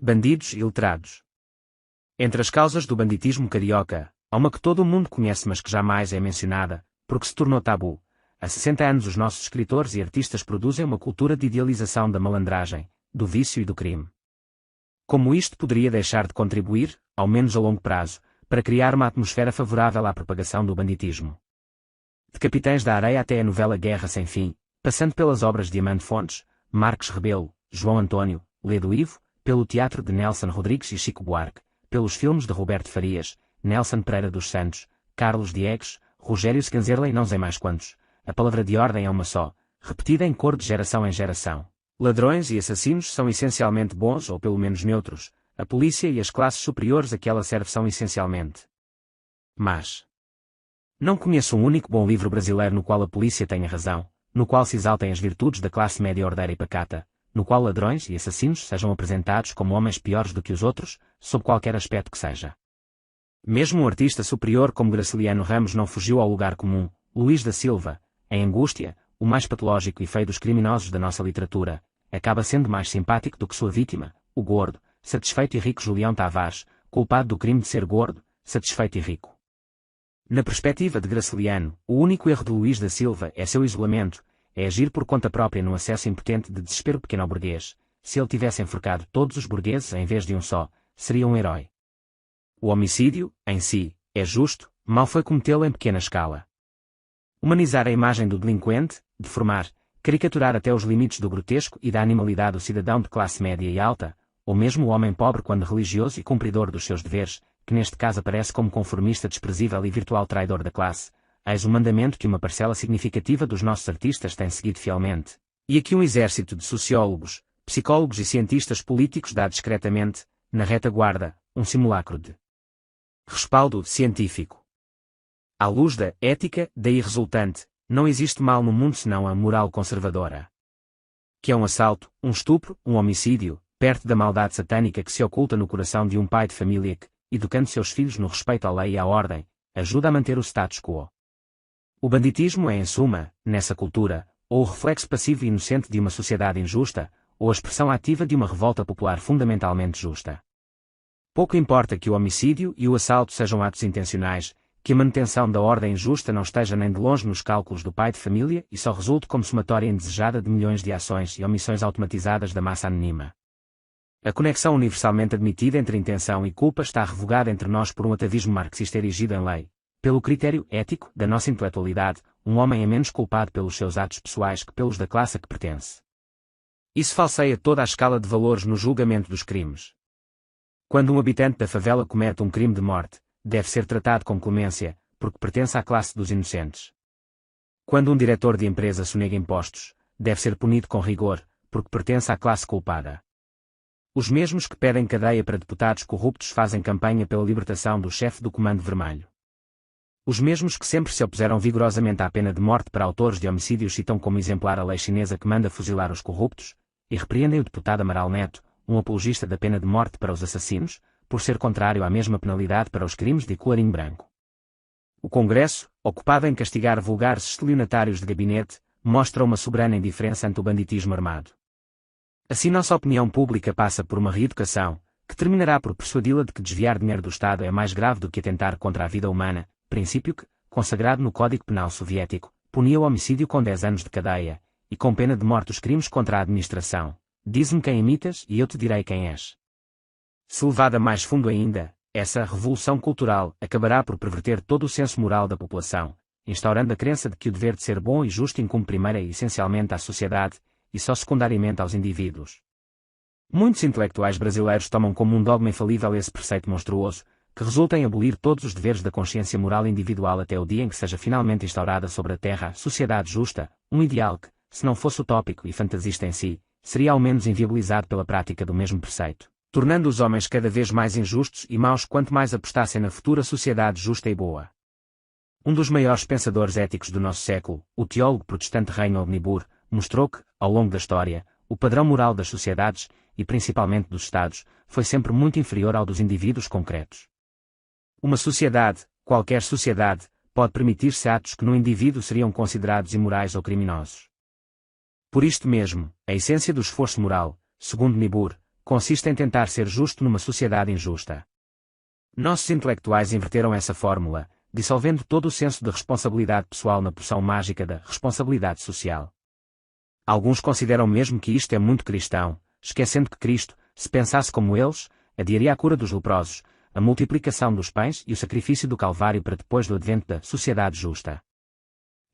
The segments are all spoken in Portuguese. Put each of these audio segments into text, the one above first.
Bandidos e letrados. Entre as causas do banditismo carioca, há uma que todo o mundo conhece mas que jamais é mencionada, porque se tornou tabu. Há 60 anos os nossos escritores e artistas produzem uma cultura de idealização da malandragem, do vício e do crime. Como isto poderia deixar de contribuir, ao menos a longo prazo, para criar uma atmosfera favorável à propagação do banditismo? De Capitães da Areia até a novela Guerra Sem Fim, passando pelas obras de Amando Fontes, Marques Rebelo, João António, Ledo Ivo, pelo teatro de Nelson Rodrigues e Chico Buarque, pelos filmes de Roberto Farias, Nelson Pereira dos Santos, Carlos Diegues, Rogério Sganzerla e não sei mais quantos, a palavra de ordem é uma só, repetida em cor de geração em geração. Ladrões e assassinos são essencialmente bons ou pelo menos neutros, a polícia e as classes superiores a que ela serve são essencialmente más. Não conheço um único bom livro brasileiro no qual a polícia tenha razão, no qual se exaltem as virtudes da classe média ordeira e pacata, no qual ladrões e assassinos sejam apresentados como homens piores do que os outros, sob qualquer aspecto que seja. Mesmo um artista superior como Graciliano Ramos não fugiu ao lugar comum. Luís da Silva, em Angústia, o mais patológico e feio dos criminosos da nossa literatura, acaba sendo mais simpático do que sua vítima, o gordo, satisfeito e rico Julião Tavares, culpado do crime de ser gordo, satisfeito e rico. Na perspectiva de Graciliano, o único erro de Luís da Silva é seu isolamento, é agir por conta própria num acesso impotente de desespero pequeno-burguês. Se ele tivesse enforcado todos os burgueses em vez de um só, seria um herói. O homicídio, em si, é justo, mal foi cometê-lo em pequena escala. Humanizar a imagem do delinquente, deformar, caricaturar até os limites do grotesco e da animalidade o cidadão de classe média e alta, ou mesmo o homem pobre quando religioso e cumpridor dos seus deveres, que neste caso aparece como conformista desprezível e virtual traidor da classe, eis o mandamento que uma parcela significativa dos nossos artistas tem seguido fielmente, e a que um exército de sociólogos, psicólogos e cientistas políticos dá discretamente, na retaguarda, um simulacro de respaldo científico. À luz da ética, daí resultante, não existe mal no mundo senão a moral conservadora. Que é um assalto, um estupro, um homicídio, perto da maldade satânica que se oculta no coração de um pai de família que, educando seus filhos no respeito à lei e à ordem, ajuda a manter o status quo. O banditismo é, em suma, nessa cultura, ou o reflexo passivo e inocente de uma sociedade injusta, ou a expressão ativa de uma revolta popular fundamentalmente justa. Pouco importa que o homicídio e o assalto sejam atos intencionais, que a manutenção da ordem justa não esteja nem de longe nos cálculos do pai de família e só resulte como somatória indesejada de milhões de ações e omissões automatizadas da massa anônima. A conexão universalmente admitida entre intenção e culpa está revogada entre nós por um atavismo marxista erigido em lei. Pelo critério ético da nossa intelectualidade, um homem é menos culpado pelos seus atos pessoais que pelos da classe a que pertence. Isso falseia toda a escala de valores no julgamento dos crimes. Quando um habitante da favela comete um crime de morte, deve ser tratado com clemência, porque pertence à classe dos inocentes. Quando um diretor de empresa sonega impostos, deve ser punido com rigor, porque pertence à classe culpada. Os mesmos que pedem cadeia para deputados corruptos fazem campanha pela libertação do chefe do Comando Vermelho. Os mesmos que sempre se opuseram vigorosamente à pena de morte para autores de homicídios citam como exemplar a lei chinesa que manda fuzilar os corruptos, e repreendem o deputado Amaral Neto, um apologista da pena de morte para os assassinos, por ser contrário à mesma penalidade para os crimes de colarinho branco. O Congresso, ocupado em castigar vulgares estelionatários de gabinete, mostra uma soberana indiferença ante o banditismo armado. Assim nossa opinião pública passa por uma reeducação, que terminará por persuadi-la de que desviar dinheiro do Estado é mais grave do que atentar contra a vida humana, princípio que, consagrado no Código Penal Soviético, punia o homicídio com 10 anos de cadeia, e com pena de morte os crimes contra a administração. Diz-me quem imitas e eu te direi quem és. Se levada mais fundo ainda, essa revolução cultural acabará por perverter todo o senso moral da população, instaurando a crença de que o dever de ser bom e justo incumbe primeira e essencialmente à sociedade, e só secundariamente aos indivíduos. Muitos intelectuais brasileiros tomam como um dogma infalível esse preceito monstruoso, que resulta em abolir todos os deveres da consciência moral individual até o dia em que seja finalmente instaurada sobre a Terra a sociedade justa, um ideal que, se não fosse utópico e fantasista em si, seria ao menos inviabilizado pela prática do mesmo preceito, tornando os homens cada vez mais injustos e maus quanto mais apostassem na futura sociedade justa e boa. Um dos maiores pensadores éticos do nosso século, o teólogo protestante Reinhold Niebuhr, mostrou que, ao longo da história, o padrão moral das sociedades, e principalmente dos Estados, foi sempre muito inferior ao dos indivíduos concretos. Uma sociedade, qualquer sociedade, pode permitir-se atos que no indivíduo seriam considerados imorais ou criminosos. Por isto mesmo, a essência do esforço moral, segundo Niebuhr, consiste em tentar ser justo numa sociedade injusta. Nossos intelectuais inverteram essa fórmula, dissolvendo todo o senso de responsabilidade pessoal na poção mágica da responsabilidade social. Alguns consideram mesmo que isto é muito cristão, esquecendo que Cristo, se pensasse como eles, adiaria a cura dos leprosos, a multiplicação dos pães e o sacrifício do Calvário para depois do advento da sociedade justa.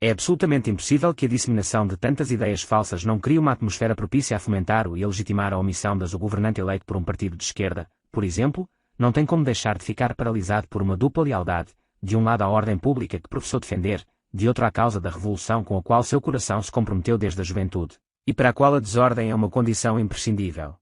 É absolutamente impossível que a disseminação de tantas ideias falsas não crie uma atmosfera propícia a fomentar e a legitimar a omissão das o governante eleito por um partido de esquerda, por exemplo, não tem como deixar de ficar paralisado por uma dupla lealdade, de um lado à ordem pública que professou defender, de outro à causa da revolução com a qual seu coração se comprometeu desde a juventude, e para a qual a desordem é uma condição imprescindível.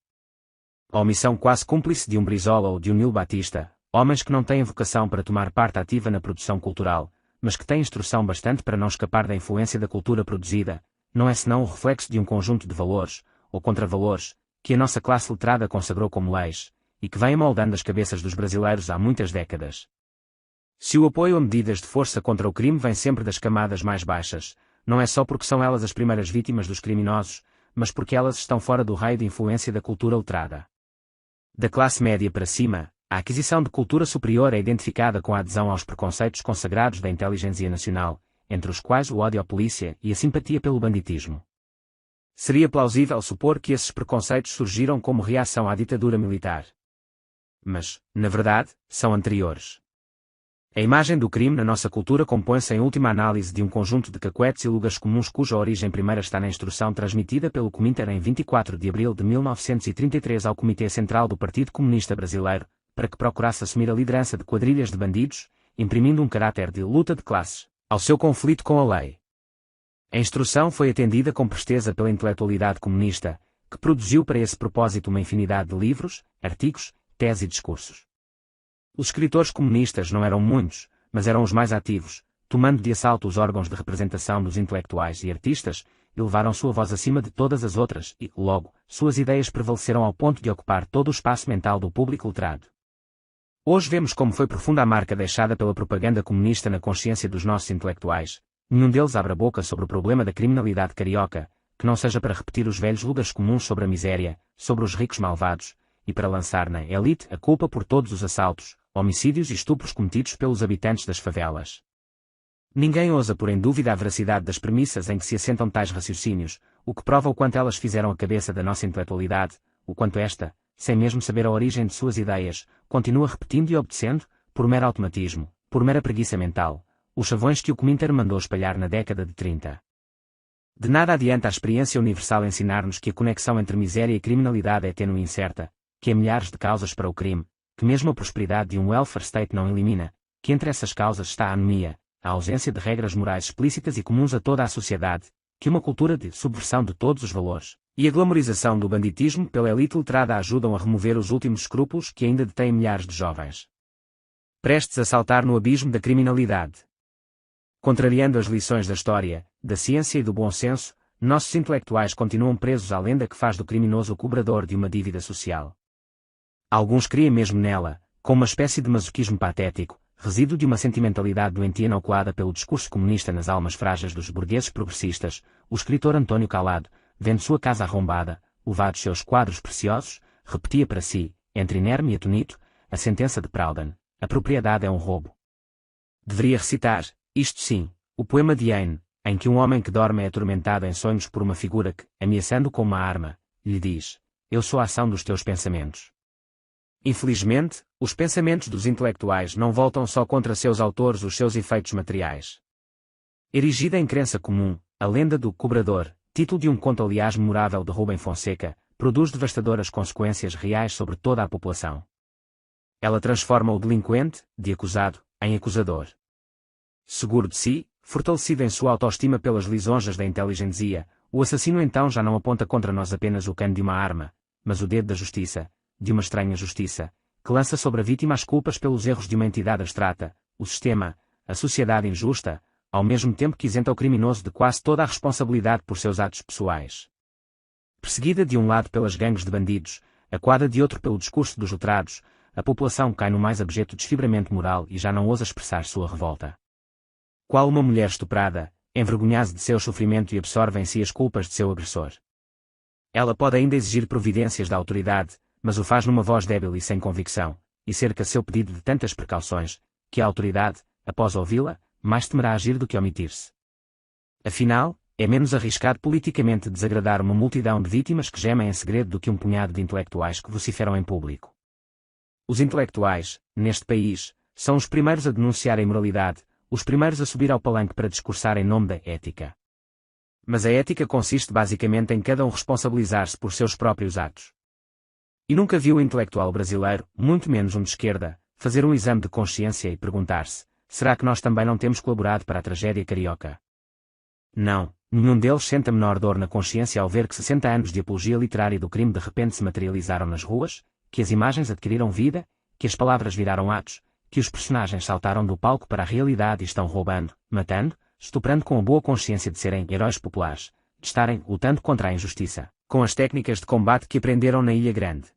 A omissão quase cúmplice de um Brizola ou de um Nilo Batista, homens que não têm vocação para tomar parte ativa na produção cultural, mas que têm instrução bastante para não escapar da influência da cultura produzida, não é senão o reflexo de um conjunto de valores, ou contravalores, que a nossa classe letrada consagrou como leis, e que vem moldando as cabeças dos brasileiros há muitas décadas. Se o apoio a medidas de força contra o crime vem sempre das camadas mais baixas, não é só porque são elas as primeiras vítimas dos criminosos, mas porque elas estão fora do raio de influência da cultura letrada. Da classe média para cima, a aquisição de cultura superior é identificada com a adesão aos preconceitos consagrados da inteligência nacional, entre os quais o ódio à polícia e a simpatia pelo banditismo. Seria plausível supor que esses preconceitos surgiram como reação à ditadura militar. Mas, na verdade, são anteriores. A imagem do crime na nossa cultura compõe-se em última análise de um conjunto de cacuetes e lugares comuns cuja origem primeira está na instrução transmitida pelo Cominter em 24 de abril de 1933 ao Comitê Central do Partido Comunista Brasileiro, para que procurasse assumir a liderança de quadrilhas de bandidos, imprimindo um caráter de luta de classes ao seu conflito com a lei. A instrução foi atendida com presteza pela intelectualidade comunista, que produziu para esse propósito uma infinidade de livros, artigos, teses e discursos. Os escritores comunistas não eram muitos, mas eram os mais ativos, tomando de assalto os órgãos de representação dos intelectuais e artistas, e levaram sua voz acima de todas as outras e, logo, suas ideias prevaleceram ao ponto de ocupar todo o espaço mental do público letrado. Hoje vemos como foi profunda a marca deixada pela propaganda comunista na consciência dos nossos intelectuais. Nenhum deles abre a boca sobre o problema da criminalidade carioca, que não seja para repetir os velhos lugares comuns sobre a miséria, sobre os ricos malvados, e para lançar na elite a culpa por todos os assaltos, homicídios e estupros cometidos pelos habitantes das favelas. Ninguém ousa pôr em dúvida a veracidade das premissas em que se assentam tais raciocínios, o que prova o quanto elas fizeram a cabeça da nossa intelectualidade, o quanto esta, sem mesmo saber a origem de suas ideias, continua repetindo e obedecendo, por mero automatismo, por mera preguiça mental, os chavões que o Cominter mandou espalhar na década de 30. De nada adianta a experiência universal ensinar-nos que a conexão entre miséria e criminalidade é tênue e incerta, que há milhares de causas para o crime, que mesmo a prosperidade de um welfare state não elimina, que entre essas causas está a anomia, a ausência de regras morais explícitas e comuns a toda a sociedade, que uma cultura de subversão de todos os valores, e a glamorização do banditismo pela elite letrada ajudam a remover os últimos escrúpulos que ainda detêm milhares de jovens prestes a saltar no abismo da criminalidade. Contrariando as lições da história, da ciência e do bom senso, nossos intelectuais continuam presos à lenda que faz do criminoso o cobrador de uma dívida social. Alguns creem mesmo nela, com uma espécie de masoquismo patético, resíduo de uma sentimentalidade doentia inoculada pelo discurso comunista nas almas frágeis dos burgueses progressistas. O escritor Antônio Calado, vendo sua casa arrombada, levados seus quadros preciosos, repetia para si, entre inerme e atonito, a sentença de Proudhon: a propriedade é um roubo. Deveria recitar, isto sim, o poema de Heine, em que um homem que dorme é atormentado em sonhos por uma figura que, ameaçando com uma arma, lhe diz: eu sou a ação dos teus pensamentos. Infelizmente, os pensamentos dos intelectuais não voltam só contra seus autores os seus efeitos materiais. Erigida em crença comum, a lenda do cobrador, título de um conto aliás memorável de Rubem Fonseca, produz devastadoras consequências reais sobre toda a população. Ela transforma o delinquente, de acusado, em acusador. Seguro de si, fortalecido em sua autoestima pelas lisonjas da inteligência, o assassino então já não aponta contra nós apenas o cano de uma arma, mas o dedo da justiça, de uma estranha justiça, que lança sobre a vítima as culpas pelos erros de uma entidade abstrata, o sistema, a sociedade injusta, ao mesmo tempo que isenta o criminoso de quase toda a responsabilidade por seus atos pessoais. Perseguida de um lado pelas gangues de bandidos, acuada de outro pelo discurso dos letrados, a população cai no mais abjeto desfibramento moral e já não ousa expressar sua revolta. Qual uma mulher estuprada, envergonhada de seu sofrimento e absorve em si as culpas de seu agressor. Ela pode ainda exigir providências da autoridade, mas o faz numa voz débil e sem convicção, e cerca seu pedido de tantas precauções, que a autoridade, após ouvi-la, mais temerá agir do que omitir-se. Afinal, é menos arriscado politicamente desagradar uma multidão de vítimas que gemem em segredo do que um punhado de intelectuais que vociferam em público. Os intelectuais, neste país, são os primeiros a denunciar a imoralidade, os primeiros a subir ao palanque para discursar em nome da ética. Mas a ética consiste basicamente em cada um responsabilizar-se por seus próprios atos. E nunca vi o intelectual brasileiro, muito menos um de esquerda, fazer um exame de consciência e perguntar-se: será que nós também não temos colaborado para a tragédia carioca? Não, nenhum deles sente a menor dor na consciência ao ver que 60 anos de apologia literária do crime de repente se materializaram nas ruas, que as imagens adquiriram vida, que as palavras viraram atos, que os personagens saltaram do palco para a realidade e estão roubando, matando, estuprando com a boa consciência de serem heróis populares, de estarem lutando contra a injustiça, com as técnicas de combate que aprenderam na Ilha Grande.